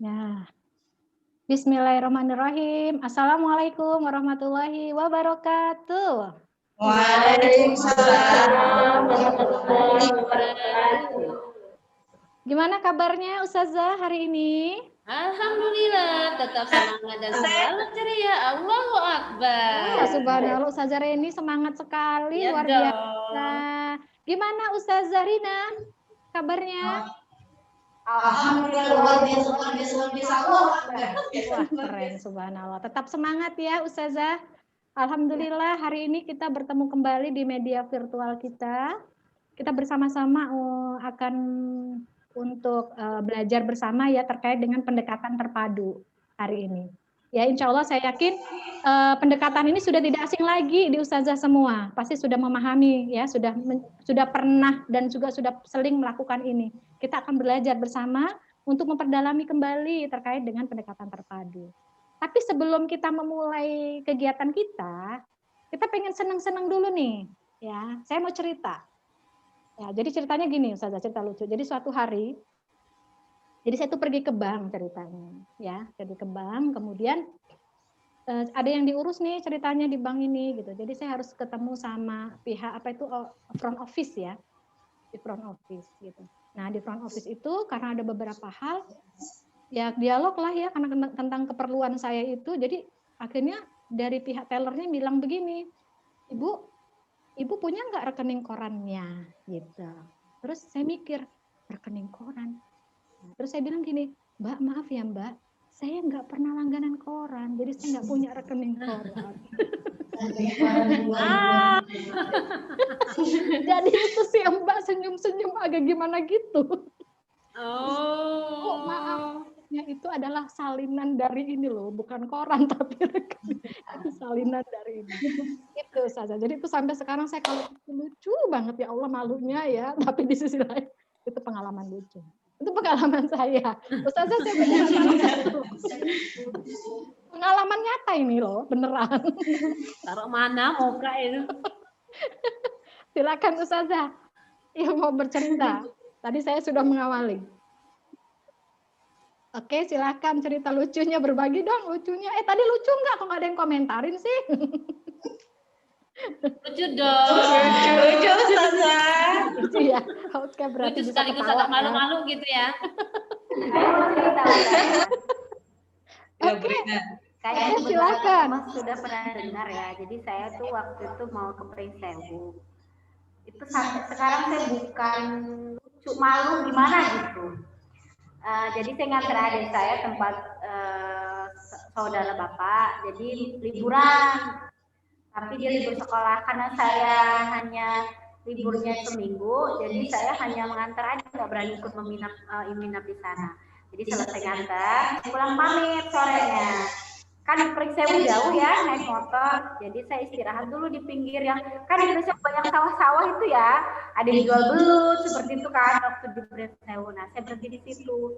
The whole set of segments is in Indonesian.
Nah, Bismillahirrahmanirrahim. Assalamualaikum warahmatullahi wabarakatuh. Waalaikumsalam warahmatullahi wabarakatuh. Gimana kabarnya Ustazah hari ini? Alhamdulillah, tetap semangat dan selalu ceria. Allahu Akbar. Subhanallah, Ustazah Reni semangat sekali, luar biasa. Gimana Ustazah Rina kabarnya? Alhamdulillah, luar biasa. Wah, keren, subhanallah. Tetap semangat ya Ustazah. Alhamdulillah hari ini kita bertemu kembali di media virtual kita. Kita bersama-sama akan untuk belajar bersama ya terkait dengan pendekatan terpadu hari ini. Ya, insya Allah saya yakin pendekatan ini sudah tidak asing lagi di Ustazah semua. Pasti sudah memahami ya, sudah pernah dan juga sudah sering melakukan ini. Kita akan belajar bersama untuk memperdalami kembali terkait dengan pendekatan terpadu. Tapi sebelum kita memulai kegiatan kita pengen senang-senang dulu nih. Ya, saya mau cerita. Ya, jadi ceritanya gini, Ustazah, cerita lucu. Jadi suatu hari, jadi saya tuh pergi ke bank ceritanya, ya, pergi ke bank, kemudian ada yang diurus nih ceritanya di bank ini, gitu. Jadi saya harus ketemu sama pihak apa itu front office ya, di front office, gitu. Nah di front office itu karena ada beberapa hal, ya dialog lah ya, karena tentang keperluan saya itu, jadi akhirnya dari pihak tellernya bilang begini, Ibu punya nggak rekening korannya, gitu. Terus saya mikir rekening koran. Terus saya bilang gini, Mbak maaf ya Mbak, saya nggak pernah langganan koran, jadi saya nggak punya rekening koran. Jadi itu sih Mbak senyum-senyum agak gimana gitu. Oh maafnya itu adalah salinan dari ini loh, bukan koran tapi salinan dari ini. Itu saja. Jadi itu sampai sekarang saya kalau lucu banget ya Allah malunya ya, tapi di sisi lain itu pengalaman lucu. Itu pengalaman saya. Ustazah saya pengalaman nyata ini loh, beneran. Taruh mana muka itu? Silakan Ustazah yang mau bercerita. Tadi saya sudah mengawali. Oke, silakan cerita lucunya, berbagi dong lucunya. Tadi lucu nggak? Kok nggak ada yang komentarin sih? Lucu dong. Lucu Ustazah. Lucu ya. Oke, berarti lucu bisa sekaligus ketawa, agak malu-malu gitu ya. Oke. Kayaknya silakan. Mas sudah pernah dengar ya. Jadi saya tuh waktu itu mau ke Pringsewu. Itu sampai sekarang saya bukan lucu malu gimana gitu. Jadi saya nganter adik saya tempat saudara bapak. Jadi liburan. Tapi dia libur sekolah karena saya hanya liburnya seminggu. Jadi saya hanya mengantar aja, nggak berani ikut menginap di sana. Jadi selesai nganter, pulang pamit sorenya. Kan Pringsewu jauh ya naik motor, jadi saya istirahat dulu di pinggir yang kan di Indonesia banyak sawah-sawah itu ya, ada yang jual belut seperti itu kan waktu di Pringsewu. Nah saya berhenti di situ.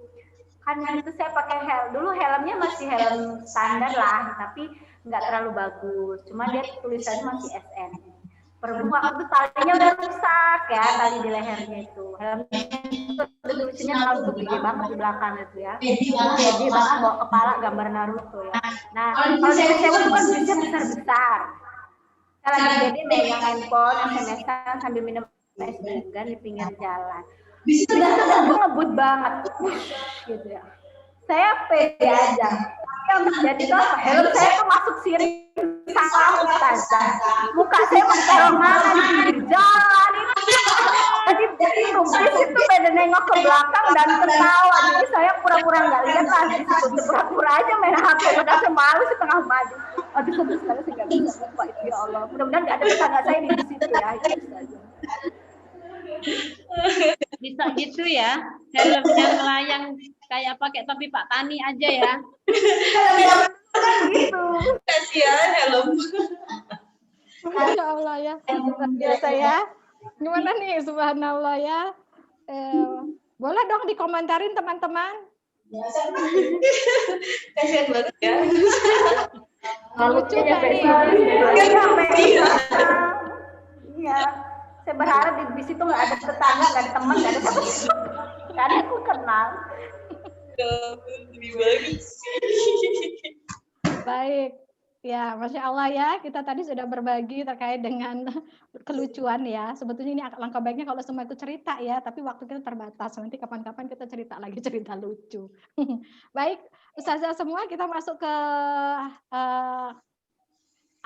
Kan itu saya pakai dulu helmnya masih helm standar lah, tapi nggak terlalu bagus. Cuma dia tulisannya masih SN. Berhubung waktu itu talinya udah rusak ya, tali di lehernya itu. Helmnya itu tulisannya Naruto gede banget di belakang itu ya. Gede banget bawa kepala gambar Naruto ya. Nah kalau di Pringsewu itu kan bisnya besar-besar. Saya lagi gede megang handphone, SMS-an sambil minum es degan di pinggir jalan. Bisa ngebut banget, gitu ya. Saya pede aja. Yang terjadi itu apa? Helm saya tuh masuk siring sawah Ustazah. Muka saya mau ditaruh mana di pinggir jalan itu. Jadi bis itu pada nengok ke belakang dan ketawa. Jadi saya pura-pura nggak lihat lah. Jadi pura-pura aja main HP. Udah saya malu setengah maju. Aduh sedih sekali saya nggak bisa lupa itu ya Allah. Mudah-mudahan nggak ada tetangga saya di situ ya. Itu Ustazah. Bisa gitu ya, helmnya melayang kayak pakai topi Pak Tani aja ya. Gitu. Kasihan helm. Masya Allah ya, biasa ya. Gimana nih, subhanallah ya. Boleh dong dikomentarin teman-teman. Kasihan banget ya. Lucu nggak nih? Iya. Saya berharap di bis itu nggak ada tetangga, nggak ada teman, nggak ada siapa. Karena aku kenal. Lebih bagus. Baik. Ya, Masya Allah ya, kita tadi sudah berbagi terkait dengan kelucuan ya. Sebetulnya ini langkah baiknya kalau semua itu cerita ya, tapi waktu kita terbatas. Nanti kapan-kapan kita cerita lagi cerita lucu. Baik, Ustazah semua kita masuk ke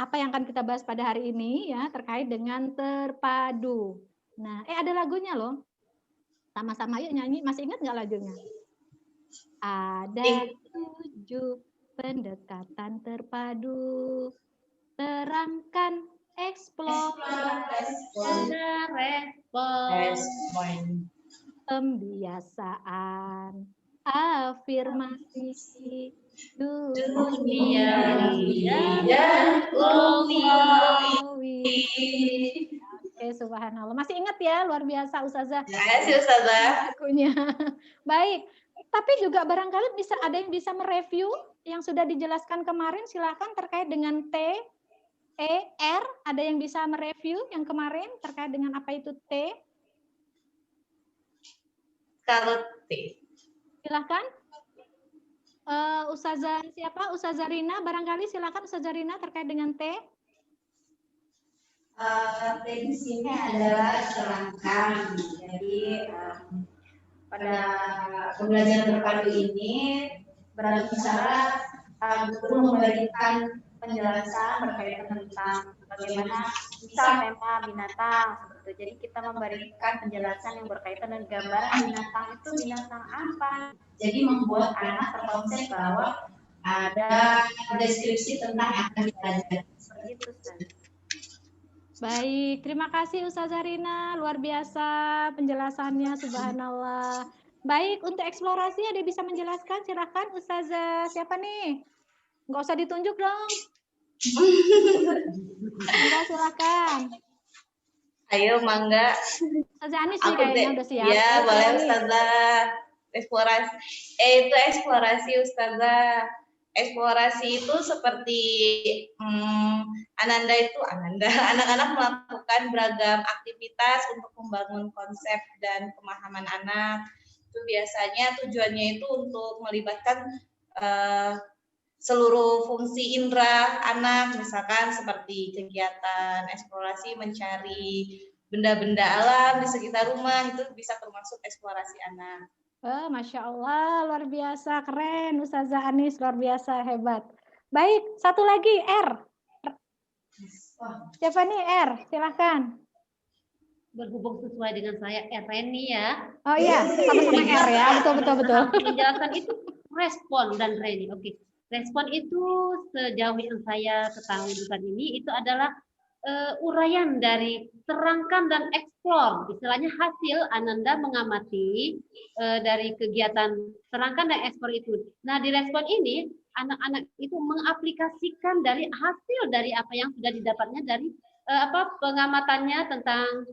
apa yang akan kita bahas pada hari ini ya, terkait dengan terpadu. Nah, ada lagunya loh. Sama-sama yuk nyanyi. Masih ingat nggak lagunya? Ada 7 pendekatan terpadu, terangkan, eksplorasi, Respon. pembiasaan, afirmasi, Dunia dan Duniawi. Oke, subhanallah. Masih ingat ya, luar biasa Ustazah. Terima kasih Ustazah. Lagunya. Baik. Tapi juga barangkali bisa ada yang bisa mereview yang sudah dijelaskan kemarin, silakan terkait dengan T, E, R, ada yang bisa mereview yang kemarin terkait dengan apa itu T? Kalau T. Silakan. Ustazah siapa? Ustazah Rina, barangkali silakan Ustazah Rina terkait dengan T. T di sini adalah terangkan. Jadi pada pembelajaran terpadu ini berbicara guru memberikan penjelasan berkaitan tentang bagaimana misal tema binatang seperti itu. Jadi kita memberikan penjelasan yang berkaitan dengan gambaran binatang itu binatang apa. Jadi membuat anak terkonsep bahwa ada deskripsi tentang yang akan dipelajari. Seperti itu, Ustaz. Baik, terima kasih Ustazah Rina, luar biasa penjelasannya, subhanallah. Baik, untuk eksplorasi ada yang bisa menjelaskan, silakan Ustazah siapa nih? Nggak usah ditunjuk dong. Enggak, silakan. Ayo mangga. Ustazah Anis nih kayaknya udah siap. Ya, Oke. boleh Ustazah. Eksplorasi. Itu eksplorasi Ustazah. Eksplorasi itu seperti anak-anak melakukan beragam aktivitas untuk membangun konsep dan pemahaman anak. Itu biasanya tujuannya itu untuk melibatkan seluruh fungsi indera anak, misalkan seperti kegiatan eksplorasi mencari benda-benda alam di sekitar rumah, itu bisa termasuk eksplorasi anak. Masya Allah, luar biasa, keren Ustazah Anis, luar biasa, hebat. Baik, satu lagi, R. Siapa nih R? Silahkan. Berhubung sesuai dengan saya, Reni ya. Oh iya, sama-sama R ya, betul. Penjelasan itu respon dan Reni. Oke. Respon itu sejauh yang saya ketahui bukan ini, itu adalah uraian dari terangkan dan eksplor. Istilahnya hasil Ananda mengamati dari kegiatan terangkan dan eksplor itu. Nah, di respon ini anak-anak itu mengaplikasikan dari hasil dari apa yang sudah didapatnya dari pengamatannya tentang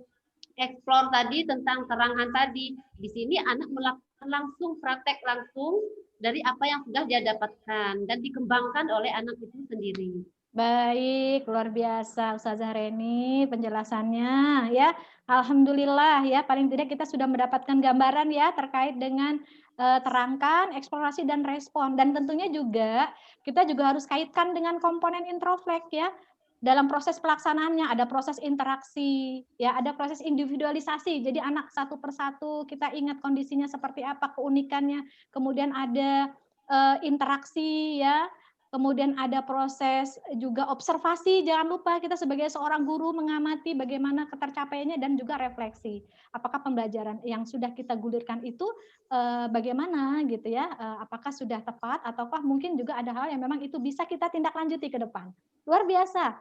eksplor tadi, tentang terangan tadi. Di sini anak melakukan langsung praktek langsung dari apa yang sudah dia dapatkan dan dikembangkan oleh anak itu sendiri. Baik, luar biasa Ustazah Reni penjelasannya ya. Alhamdulillah ya, paling tidak kita sudah mendapatkan gambaran ya terkait dengan terangkan, eksplorasi dan respon. Dan tentunya juga kita juga harus kaitkan dengan komponen introflek ya. Dalam proses pelaksanaannya ada proses interaksi, ya ada proses individualisasi. Jadi anak satu persatu kita ingat kondisinya seperti apa, keunikannya. Kemudian ada interaksi ya. Kemudian ada proses juga observasi, jangan lupa kita sebagai seorang guru mengamati bagaimana ketercapaiannya dan juga refleksi. Apakah pembelajaran yang sudah kita gulirkan itu bagaimana gitu ya, apakah sudah tepat ataukah mungkin juga ada hal yang memang itu bisa kita tindak lanjuti ke depan. Luar biasa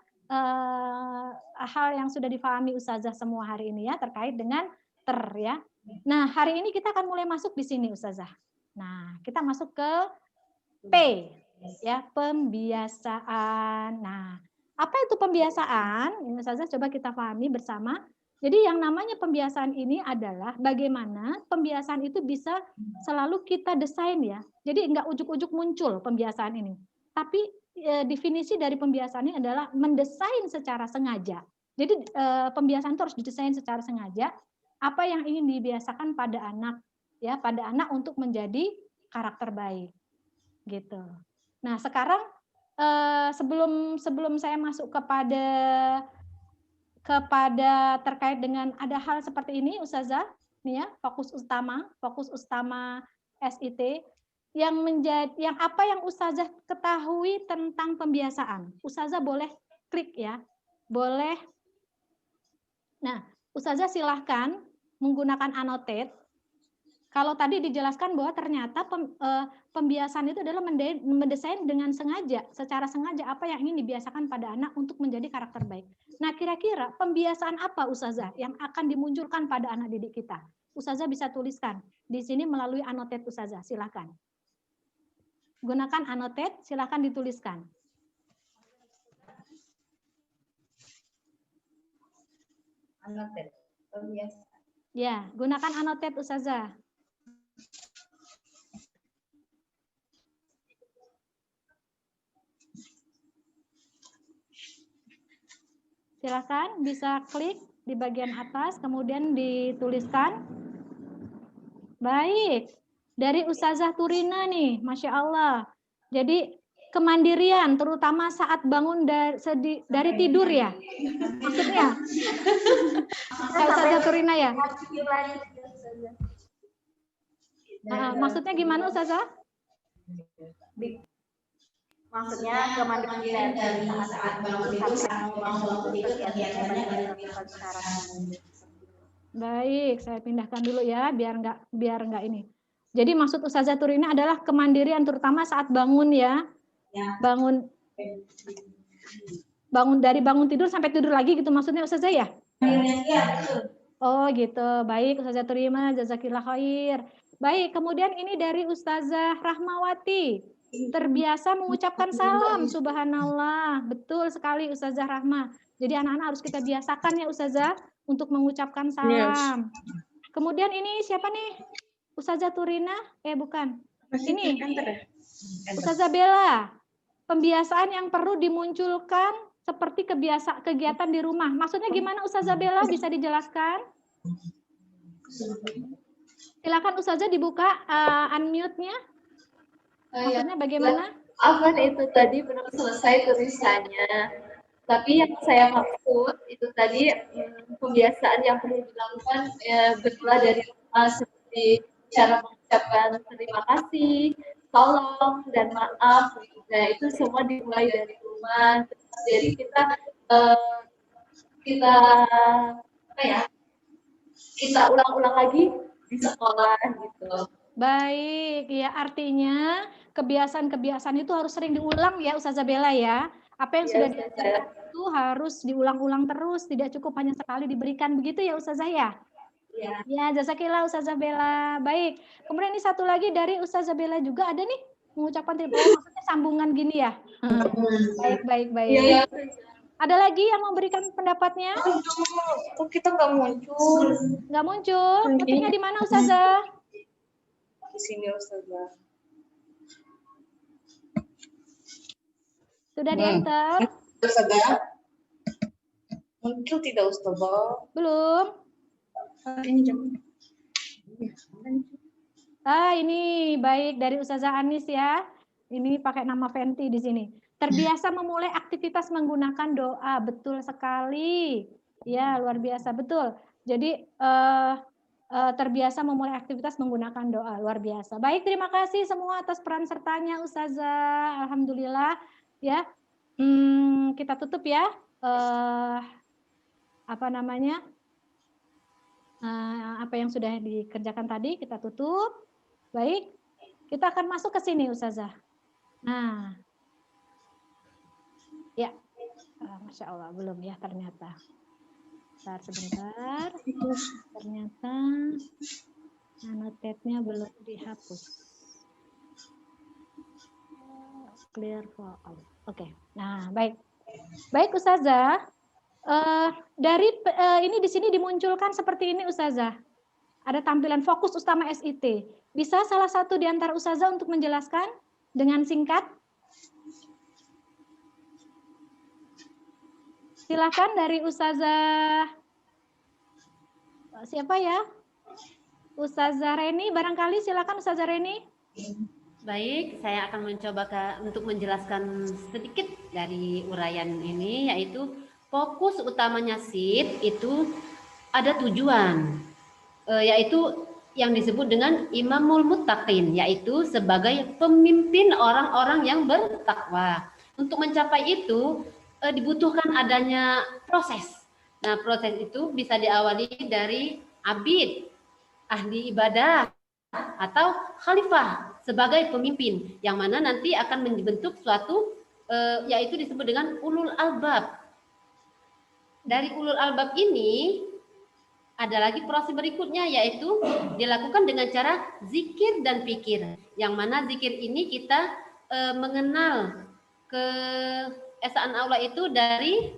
hal yang sudah difahami Ustazah semua hari ini ya terkait dengan ya. Nah, hari ini kita akan mulai masuk di sini Ustazah. Nah, kita masuk ke P. Ya, pembiasaan. Nah, apa itu pembiasaan? Ini Ustazah coba kita pahami bersama. Jadi yang namanya pembiasaan ini adalah bagaimana pembiasaan itu bisa selalu kita desain ya. Jadi enggak ujuk-ujuk muncul pembiasaan ini. Tapi definisi dari pembiasaan ini adalah mendesain secara sengaja. Jadi pembiasaan itu harus didesain secara sengaja. Apa yang ingin dibiasakan pada anak ya, pada anak untuk menjadi karakter baik. Gitu. Nah, sekarang sebelum saya masuk kepada terkait dengan ada hal seperti ini, Ustazah, nih ya, fokus utama SIT yang apa yang Ustazah ketahui tentang pembiasaan. Ustazah boleh klik ya, boleh. Nah, Ustazah silahkan menggunakan annotate. Kalau tadi dijelaskan bahwa ternyata pembiasaan itu adalah mendesain dengan sengaja, secara sengaja apa yang ingin dibiasakan pada anak untuk menjadi karakter baik. Nah, kira-kira pembiasaan apa Ustazah yang akan dimunculkan pada anak didik kita? Ustazah bisa tuliskan di sini melalui annotate Ustazah, silakan. Gunakan annotate, silakan dituliskan. Annotate, pembiasaan. Ya, gunakan annotate Ustazah. Silakan bisa klik di bagian atas, kemudian dituliskan. Baik, dari Ustazah Turina nih, Masya Allah. Jadi kemandirian, terutama saat bangun dari tidur ya, maksudnya. Ustazah Turina ya. Maksudnya gimana Ustazah? Maksudnya kemandirian dari saat bangun sampai mau tidur kegiatannya dilakukan secara mandiri. Baik, saya pindahkan dulu ya biar enggak ini. Jadi maksud Ustazah Turina adalah kemandirian terutama saat bangun ya. Bangun bangun tidur sampai tidur lagi gitu maksudnya Ustazah ya? Iya, betul. Oh gitu. Baik Ustazah Turina, jazakillah khair. Baik, kemudian ini dari Ustazah Rahmawati. Terbiasa mengucapkan salam, subhanallah. Betul sekali Ustazah Rahma. Jadi anak-anak harus kita biasakan ya Ustazah untuk mengucapkan salam. Kemudian ini siapa nih? Ustazah Turina? Bukan. Ini Ustazah Bella. Pembiasaan yang perlu dimunculkan seperti kegiatan di rumah. Maksudnya gimana Ustazah Bella? Bisa dijelaskan? Silakan Ustazah dibuka unmute-nya. Maksudnya bagaimana? Afwan itu tadi belum selesai tulisannya. Tapi yang saya maksud itu tadi kebiasaan yang perlu dilakukan bermula dari rumah seperti cara mengucapkan terima kasih, tolong dan maaf. Nah itu semua dimulai dari rumah. Jadi kita ulang-ulang lagi di sekolah gitu. Baik, ya artinya kebiasaan-kebiasaan itu harus sering diulang ya Ustazah Bella ya. Apa yang sudah diajarkan itu harus diulang-ulang terus, tidak cukup hanya sekali diberikan begitu ya Ustazah ya? Ya. Ya, jazakillah Ustazah Bella. Baik, kemudian ini satu lagi dari Ustazah Bella juga ada nih mengucapkan terima kasih, maksudnya sambungan gini ya. Baik. Ya. Ada lagi yang memberikan pendapatnya? Kok kita nggak muncul? Nggak muncul? Ketiknya di mana Ustazah? Di sini Ustazah. Sudah di-enter? Ustazah. Muncul tidak Ustazah? Belum. Ini jam. Ini baik dari Ustazah Anis ya. Ini pakai nama Fenty di sini. Terbiasa memulai aktivitas menggunakan doa, betul sekali. Ya, luar biasa, betul. Jadi terbiasa memulai aktivitas menggunakan doa, luar biasa. Baik, terima kasih semua atas peran sertanya Ustazah. Alhamdulillah ya. Kita tutup ya. Apa yang sudah dikerjakan tadi kita tutup. Baik, kita akan masuk ke sini Ustazah. Nah, ya, Masya Allah belum ya ternyata. Sebentar. Ternyata annotate-nya belum dihapus. Clear for all. Oke. Nah, baik. Baik Ustazah. Ini di sini dimunculkan seperti ini Ustazah. Ada tampilan fokus utama SIT. Bisa salah satu di antara Ustazah untuk menjelaskan dengan singkat? Silakan dari Ustazah. Siapa ya? Ustazah Reni, barangkali silakan Ustazah Reni. Baik, saya akan mencoba untuk menjelaskan sedikit dari uraian ini, yaitu fokus utamanya SID itu ada tujuan, yaitu yang disebut dengan imamul muttaqin, yaitu sebagai pemimpin orang-orang yang bertakwa. Untuk mencapai itu dibutuhkan adanya proses. Nah, proses itu bisa diawali dari abid, ahli ibadah, atau khalifah sebagai pemimpin, yang mana nanti akan membentuk suatu yaitu disebut dengan ulul albab. Dari ulul albab ini ada lagi proses berikutnya, yaitu dilakukan dengan cara zikir dan pikir, yang mana zikir ini kita mengenal keesaan Allah itu dari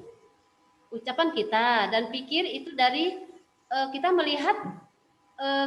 ucapan kita, dan pikir itu dari kita melihat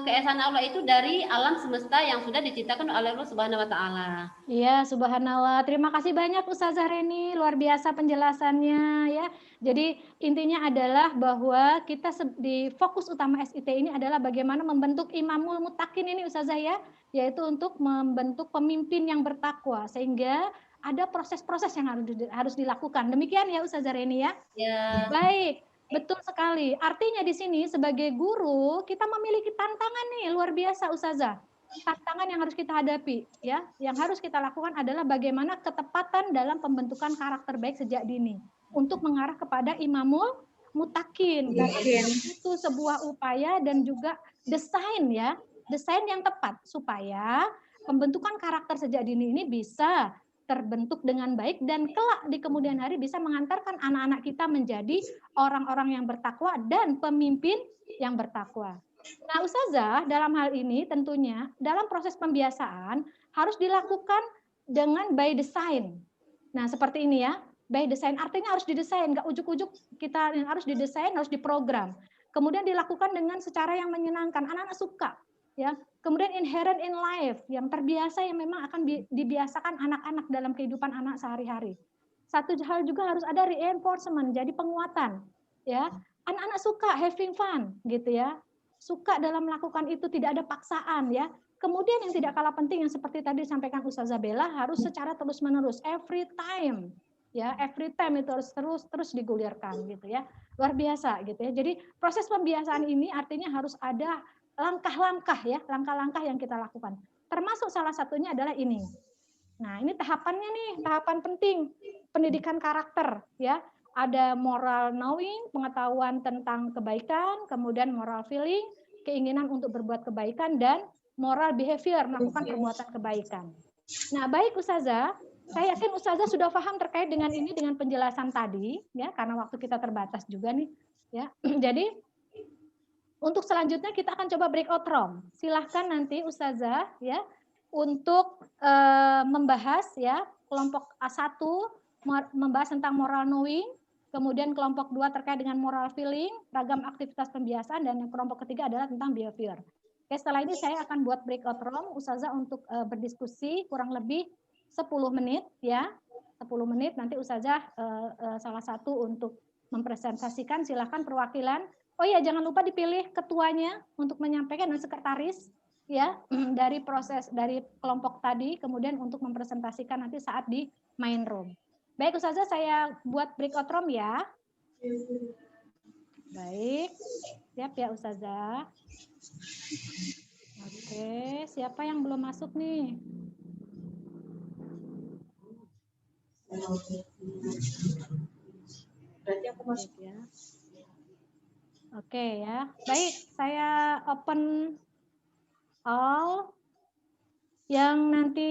keesaan Allah itu dari alam semesta yang sudah diciptakan oleh Allah Subhanahu wa taala. Iya, subhanallah. Terima kasih banyak Ustazah Reni, luar biasa penjelasannya ya. Jadi intinya adalah bahwa kita di fokus utama SIT ini adalah bagaimana membentuk imamul muttaqin ini Ustazah ya, yaitu untuk membentuk pemimpin yang bertakwa sehingga ada proses-proses yang harus dilakukan. Demikian ya Ustazah Reni ya. Ya. Baik. Betul sekali. Artinya di sini sebagai guru kita memiliki tantangan nih luar biasa Ustazah. Tantangan yang harus kita hadapi ya. Yang harus kita lakukan adalah bagaimana ketepatan dalam pembentukan karakter baik sejak dini untuk mengarah kepada imamul muttaqin. Itu sebuah upaya dan juga desain ya. Desain yang tepat supaya pembentukan karakter sejak dini ini bisa terbentuk dengan baik dan kelak di kemudian hari bisa mengantarkan anak-anak kita menjadi orang-orang yang bertakwa dan pemimpin yang bertakwa. Nah, Ustazah, dalam hal ini tentunya dalam proses pembiasaan harus dilakukan dengan by design. Nah, seperti ini ya, by design artinya harus didesain, nggak ujuk-ujuk kita yang harus didesain, harus diprogram. Kemudian dilakukan dengan secara yang menyenangkan, anak-anak suka. Ya, kemudian inherent in life, yang terbiasa yang memang akan dibiasakan anak-anak dalam kehidupan anak sehari-hari. Satu hal juga harus ada reinforcement, jadi penguatan. Ya, anak-anak suka having fun, gitu ya. Suka dalam melakukan itu, tidak ada paksaan ya. Kemudian yang tidak kalah penting yang seperti tadi disampaikan Ustazah Bella harus secara terus-menerus, every time. Ya, every time itu harus terus digulirkan gitu ya. Luar biasa gitu ya. Jadi proses pembiasaan ini artinya harus ada langkah-langkah ya, langkah-langkah yang kita lakukan. Termasuk salah satunya adalah ini. Nah, ini tahapannya nih, tahapan penting pendidikan karakter ya. Ada moral knowing, pengetahuan tentang kebaikan, kemudian moral feeling, keinginan untuk berbuat kebaikan, dan moral behavior, melakukan perbuatan kebaikan. Nah, baik Ustazah, saya yakin Ustazah sudah paham terkait dengan ini dengan penjelasan tadi ya, karena waktu kita terbatas juga nih ya. Jadi untuk selanjutnya kita akan coba breakout room. Silahkan nanti Ustazah ya untuk membahas ya kelompok A1 membahas tentang moral knowing, kemudian kelompok 2 terkait dengan moral feeling, ragam aktivitas pembiasaan, dan yang kelompok ketiga adalah tentang behavior. Oke, setelah ini saya akan buat breakout room Ustazah untuk berdiskusi kurang lebih 10 menit ya. 10 menit nanti Ustazah salah satu untuk mempresentasikan, silahkan perwakilan. Oh iya, jangan lupa dipilih ketuanya untuk menyampaikan dan sekretaris ya dari proses dari kelompok tadi, kemudian untuk mempresentasikan nanti saat di main room. Baik Ustazah, saya buat breakout room ya. Baik, siap ya Ustazah. Oke, siapa yang belum masuk nih? Berarti aku masuk ya. Oke ya, baik, saya open all. Yang nanti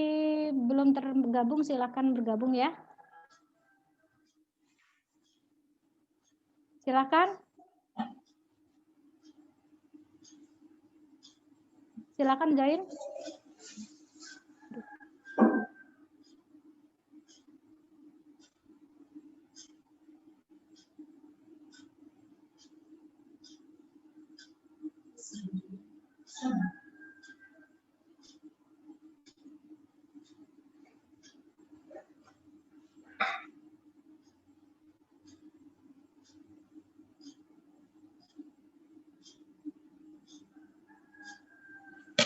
belum tergabung silakan bergabung ya. Silakan. Silakan join.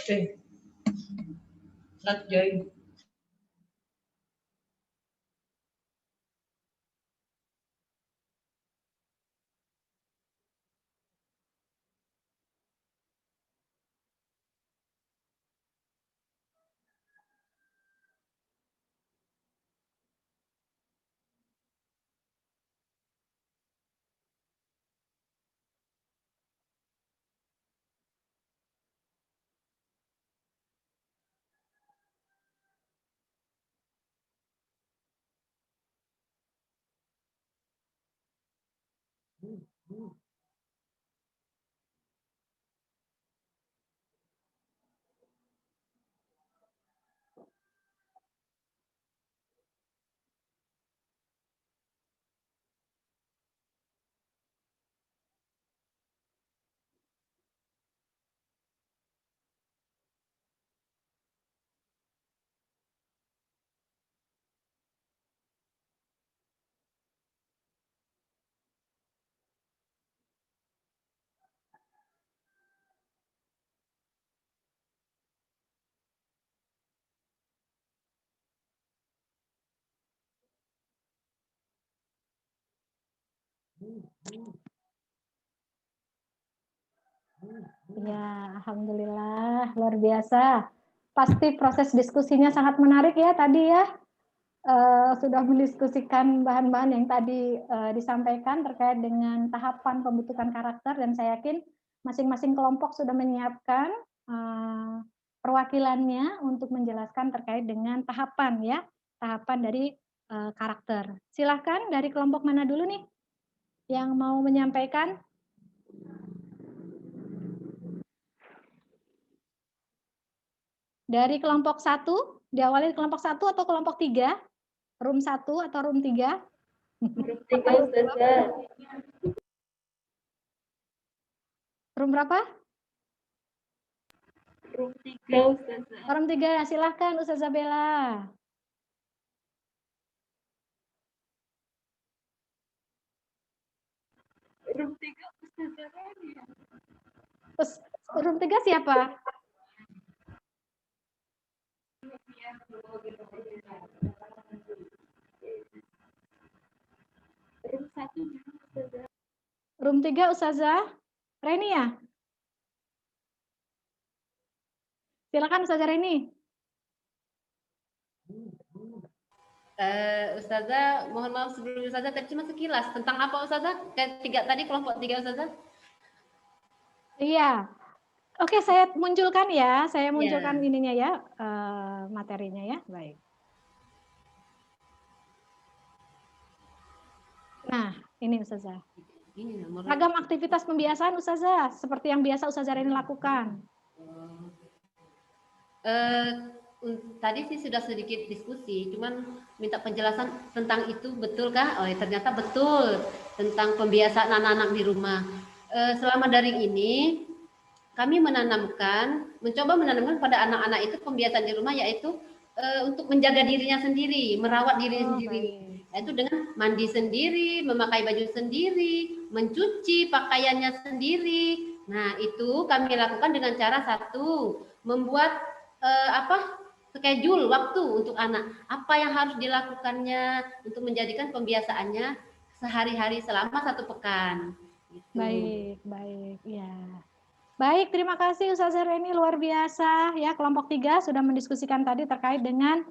Oke. not join. Ya, alhamdulillah, luar biasa. Pasti proses diskusinya sangat menarik ya tadi ya. Sudah mendiskusikan bahan-bahan yang tadi disampaikan terkait dengan tahapan pembentukan karakter, dan saya yakin masing-masing kelompok sudah menyiapkan perwakilannya untuk menjelaskan terkait dengan tahapan ya, tahapan dari karakter. Silahkan dari kelompok mana dulu nih yang mau menyampaikan? Dari kelompok 1, diawali kelompok 1 atau kelompok 3? Room 1 atau room 3? Room 3, Ustazah. Room berapa? Room 3, Ustazah. Room 3, silahkan Ustazah Bella. Room 3, Ustazah Rani. Terus room 3 siapa? Room 1 dulu, Ustazah. Room 3 Ustazah Reni ya? Silakan Ustazah Reni. Ustazah, mohon maaf sebelum Ustazah tadi cuma sekilas tentang apa Ustazah? Kelompok 3 Ustazah? Iya. Oke, saya munculkan ya. Saya munculkan Ya. ininya ya, materinya ya. Baik. Nah, ini Ustazah. Ragam aktivitas pembiasaan Ustazah, seperti yang biasa Ustazah Reni lakukan. Tadi sih sudah sedikit diskusi, cuman minta penjelasan tentang itu betulkah? Oh, ternyata betul tentang pembiasaan anak-anak di rumah. Selama daring ini kami mencoba menanamkan pada anak-anak itu pembiasaan di rumah, yaitu untuk menjaga dirinya sendiri, merawat dirinya sendiri, yaitu dengan mandi sendiri, memakai baju sendiri, mencuci pakaiannya sendiri. Nah, itu kami lakukan dengan cara satu, membuat schedule waktu untuk anak, apa yang harus dilakukannya untuk menjadikan pembiasaannya sehari-hari selama 1 pekan. Gitu. Baik, ya. Baik, terima kasih Ustazah Reni, luar biasa ya. Kelompok 3 sudah mendiskusikan tadi terkait dengan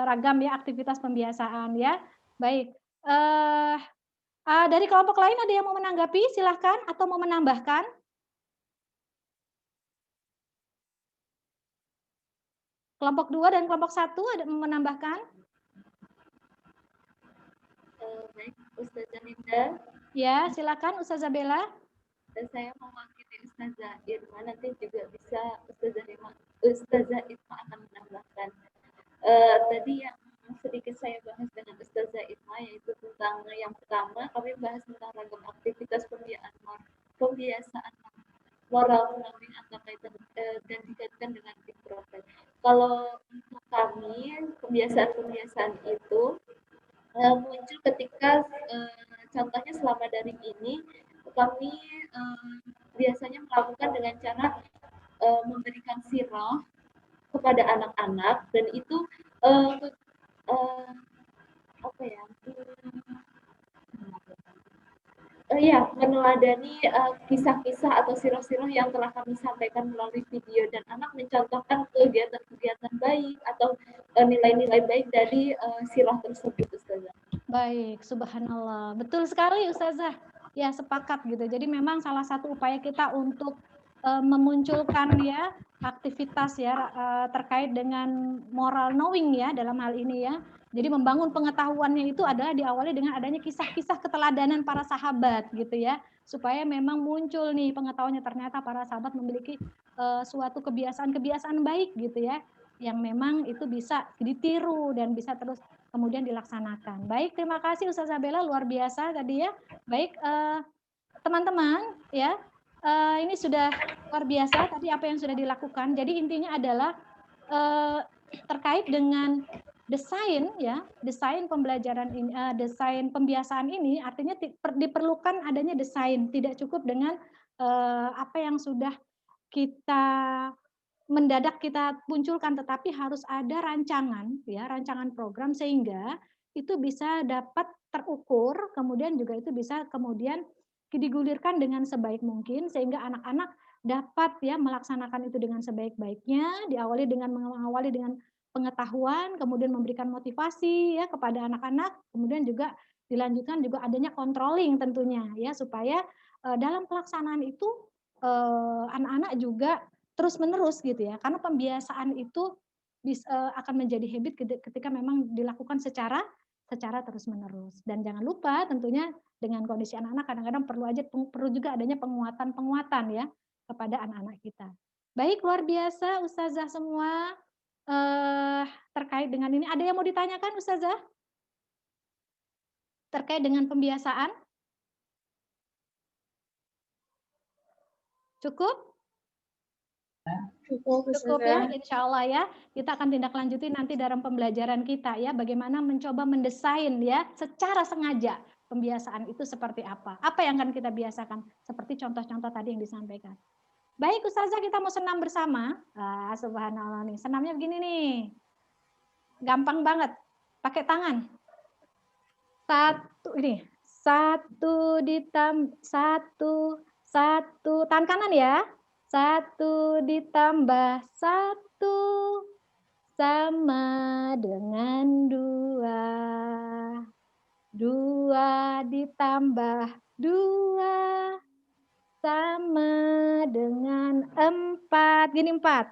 ragam ya aktivitas pembiasaan ya. Baik. Dari kelompok lain ada yang mau menanggapi? Silahkan, atau mau menambahkan? Kelompok 2 dan kelompok 1 ada yang mau menambahkan? Baik, Ustazah Linda. Ya, silakan Ustazah Bella. Dan saya mewakili Ustazah Irma, nanti juga bisa Ustazah Irma akan menambahkan. Tadi yang sedikit saya bahas dengan Ustazah Irma, yaitu tentang yang pertama, kami bahas tentang ragam aktivitas pembiasaan moral pendamping antar kaitan dan dikaitkan dengan big profile. Kalau untuk kami, kebiasaan-kebiasaan itu muncul ketika contohnya selama daring ini kami biasanya melakukan dengan cara memberikan sirah kepada anak-anak, dan itu apa ya? Ya, meneladani kisah-kisah atau sirah-sirah yang telah kami sampaikan melalui video, dan anak mencontohkan kegiatan-kegiatan baik atau nilai-nilai baik dari sirah tersebut, Ustazah. Baik, subhanallah. Betul sekali Ustazah. Ya, sepakat gitu. Jadi memang salah satu upaya kita untuk memunculkan ya aktivitas ya terkait dengan moral knowing ya dalam hal ini ya. Jadi membangun pengetahuannya itu adalah diawali dengan adanya kisah-kisah keteladanan para sahabat gitu ya. Supaya memang muncul nih pengetahuannya, ternyata para sahabat memiliki suatu kebiasaan-kebiasaan baik gitu ya, yang memang itu bisa ditiru dan bisa terus kemudian dilaksanakan. Baik, terima kasih Ustazah Bella, luar biasa tadi ya. Baik, teman-teman ya, ini sudah luar biasa tadi apa yang sudah dilakukan. Jadi intinya adalah terkait dengan desain ya, desain pembelajaran ini, desain pembiasaan ini artinya diperlukan adanya desain. Tidak cukup dengan apa yang sudah kita mendadak kita munculkan, tetapi harus ada rancangan ya, rancangan program sehingga itu bisa dapat terukur, kemudian juga itu bisa kemudian digulirkan dengan sebaik mungkin sehingga anak-anak dapat ya melaksanakan itu dengan sebaik-baiknya, diawali dengan mengawali dengan pengetahuan, kemudian memberikan motivasi ya kepada anak-anak, kemudian juga dilanjutkan juga adanya controlling tentunya ya supaya dalam pelaksanaan itu anak-anak juga terus-menerus gitu ya, karena pembiasaan itu akan menjadi habit ketika memang dilakukan secara terus-menerus. Dan jangan lupa tentunya dengan kondisi anak-anak kadang-kadang perlu juga adanya penguatan ya kepada anak-anak kita. Baik, luar biasa Ustazah semua terkait dengan ini. Ada yang mau ditanyakan Ustazah? Terkait dengan pembiasaan? Cukup? Cukup ya, insya Allah ya. Kita akan tindak lanjuti nanti dalam pembelajaran kita ya, bagaimana mencoba mendesain ya secara sengaja pembiasaan itu seperti apa. Apa yang akan kita biasakan, seperti contoh-contoh tadi yang disampaikan. Baik Ustazah, kita mau senam bersama. Subhanallah nih, senamnya begini nih. Gampang banget, pakai tangan. Satu tangan kanan ya. 1 ditambah 1 sama dengan 2. 2 ditambah 2 sama dengan 4. Gini 4.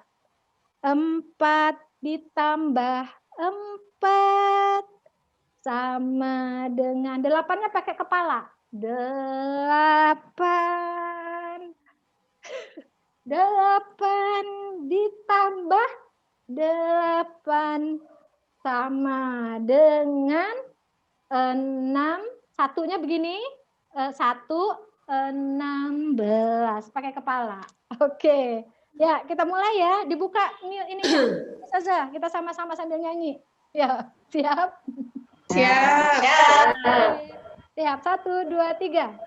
4 ditambah 4 sama dengan 8-nya pakai kepala. 8 ditambah 8 sama dengan 6. Satunya begini, 1, 16. Pakai kepala. Oke. Ya, kita mulai ya. Dibuka ini Ustazah, kita sama-sama sambil nyanyi. Ya, siap? Siap. Siap. 1, 2, 3.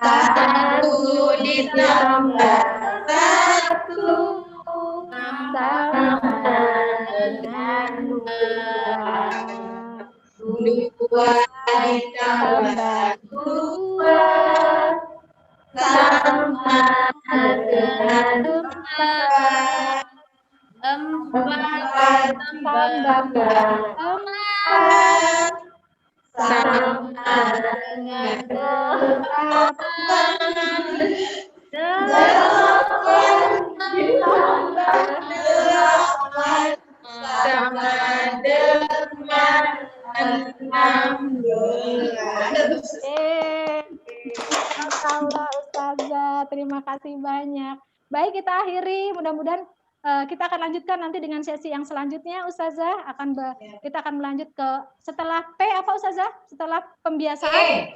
1 ditambah 1 sama dengan 2. 2 ditambah 2 sama dengan 4. 4 ditambah 4 sama dengan 8. 8 ditambah 8 sama dengan 16. Allah Ustazah, terima kasih banyak. Baik, kita akhiri. Mudah-mudahan kita akan lanjutkan nanti dengan sesi yang selanjutnya Ustazah. Kita akan melanjut ke setelah P apa Ustazah? Setelah pembiasaan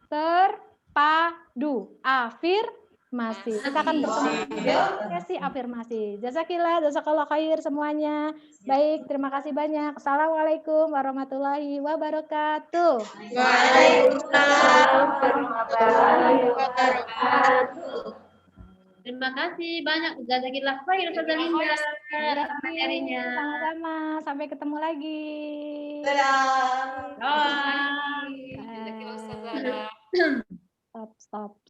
terpadu afirmasi. Kita akan bertemu sesi afirmasi. Jazakallah khair semuanya. Baik, terima kasih banyak. Assalamualaikum warahmatullahi wabarakatuh. Waalaikumsalam warahmatullahi wabarakatuh. Terima kasih banyak. Jazakillah khair Ustazah Linda atas materinya. Sama-sama. Sampai ketemu lagi. Dadah.